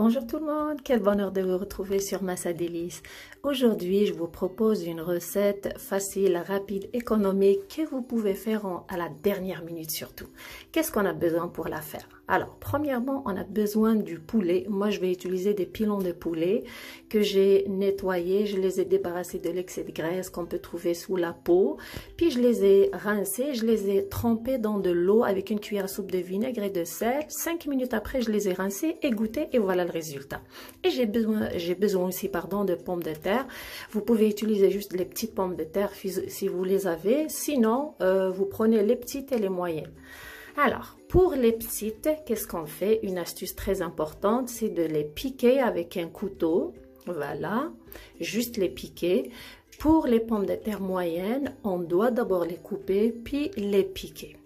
Bonjour tout le monde, quel bonheur de vous retrouver sur Massa Délices. Aujourd'hui, je vous propose une recette facile, rapide, économique que vous pouvez faire à la dernière minute surtout. Qu'est-ce qu'on a besoin pour la faire? Alors, premièrement, on a besoin du poulet. Moi, je vais utiliser des pilons de poulet que j'ai nettoyés. Je les ai débarrassés de l'excès de graisse qu'on peut trouver sous la peau. Puis, je les ai rincés, je les ai trempés dans de l'eau avec une cuillère à soupe de vinaigre et de sel. 5 minutes après, je les ai rincés, égouttés et voilà le résultat. Et j'ai besoin aussi, de pommes de terre. Vous pouvez utiliser juste les petites pommes de terre si vous les avez. Sinon, vous prenez les petites et les moyennes. Alors, pour les petites, qu'est-ce qu'on fait? Une astuce très importante, c'est de les piquer avec un couteau. Voilà, juste les piquer. Pour les pommes de terre moyennes, on doit d'abord les couper, puis les piquer.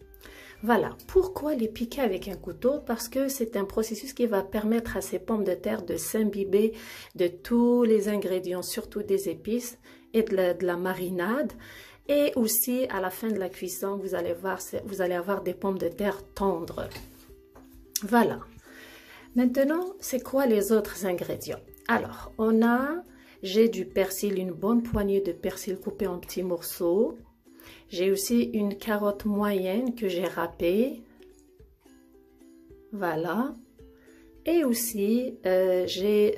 Voilà, pourquoi les piquer avec un couteau? Parce que c'est un processus qui va permettre à ces pommes de terre de s'imbiber de tous les ingrédients, surtout des épices et de la marinade. Et aussi, à la fin de la cuisson, vous allez avoir des pommes de terre tendres. Voilà. Maintenant, c'est quoi les autres ingrédients? Alors, j'ai du persil, une bonne poignée de persil coupé en petits morceaux. J'ai aussi une carotte moyenne que j'ai râpée. Voilà. Et aussi, j'ai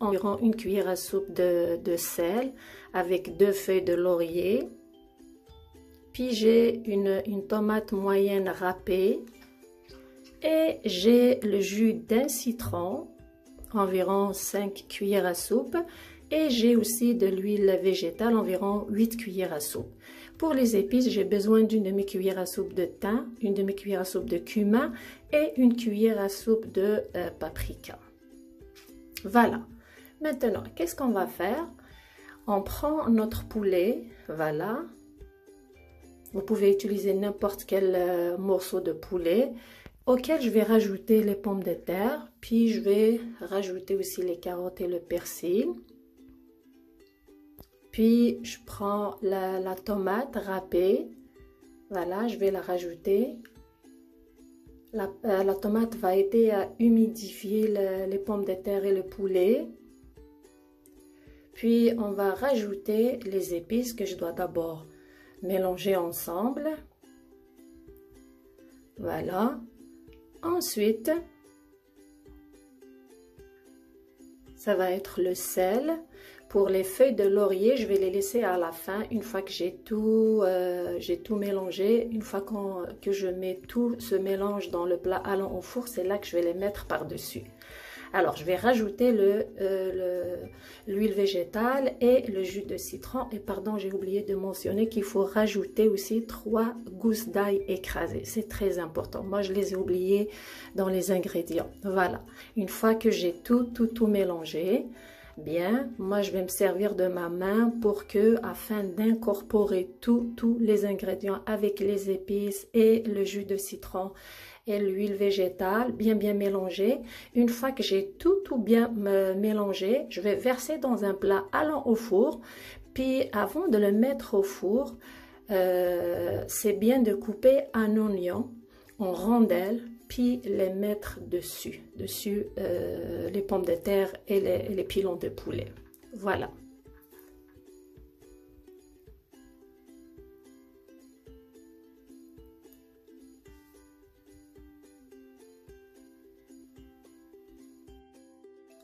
environ une cuillère à soupe de sel avec 2 feuilles de laurier. Puis j'ai une tomate moyenne râpée. Et j'ai le jus d'un citron, environ 5 cuillères à soupe. Et j'ai aussi de l'huile végétale, environ 8 cuillères à soupe. Pour les épices, j'ai besoin d'une demi-cuillère à soupe de thym, une demi-cuillère à soupe de cumin et une cuillère à soupe de paprika. Voilà. Maintenant, qu'est-ce qu'on va faire? On prend notre poulet, voilà. Vous pouvez utiliser n'importe quel morceau de poulet auquel je vais rajouter les pommes de terre, puis je vais rajouter aussi les carottes et le persil. Puis, je prends la tomate râpée. Voilà, je vais la rajouter. La tomate va aider à humidifier les pommes de terre et le poulet. Puis, on va rajouter les épices que je dois d'abord mélanger ensemble. Voilà. Ensuite, ça va être le sel. Pour les feuilles de laurier, je vais les laisser à la fin, une fois que j'ai tout mélangé. Une fois que je mets tout ce mélange dans le plat allant au four, c'est là que je vais les mettre par-dessus. Alors, je vais rajouter l'huile végétale et le jus de citron. Et pardon, j'ai oublié de mentionner qu'il faut rajouter aussi 3 gousses d'ail écrasées. C'est très important. Moi, je les ai oubliées dans les ingrédients. Voilà. Une fois que j'ai tout mélangé, bien, moi je vais me servir de ma main afin d'incorporer tous les ingrédients avec les épices et le jus de citron et l'huile végétale bien mélangé. Une fois que j'ai tout bien mélangé, je vais verser dans un plat allant au four. Puis avant de le mettre au four, c'est bien de couper un oignon en rondelles, puis les mettre dessus les pommes de terre et les pilons de poulet. Voilà.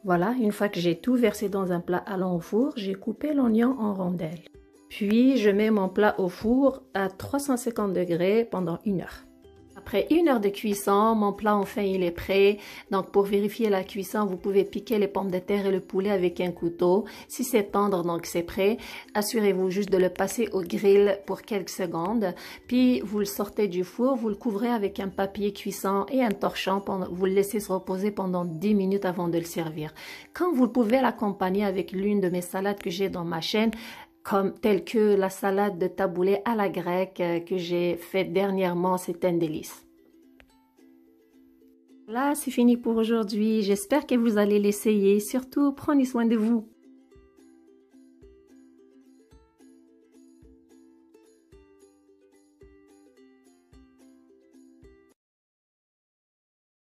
Voilà, une fois que j'ai tout versé dans un plat allant au four, j'ai coupé l'oignon en rondelles. Puis je mets mon plat au four à 350 degrés pendant 1 heure. Après 1 heure de cuisson, mon plat enfin il est prêt. Donc pour vérifier la cuisson, vous pouvez piquer les pommes de terre et le poulet avec un couteau. Si c'est tendre, donc c'est prêt. Assurez-vous juste de le passer au grill pour quelques secondes. Puis vous le sortez du four, vous le couvrez avec un papier cuisson et un torchon. Vous le laissez se reposer pendant 10 minutes avant de le servir. Quand vous pouvez l'accompagner avec l'une de mes salades que j'ai dans ma chaîne, telle que la salade de taboulé à la grecque que j'ai faite dernièrement, c'est un délice. Là, c'est fini pour aujourd'hui. J'espère que vous allez l'essayer. Surtout, prenez soin de vous.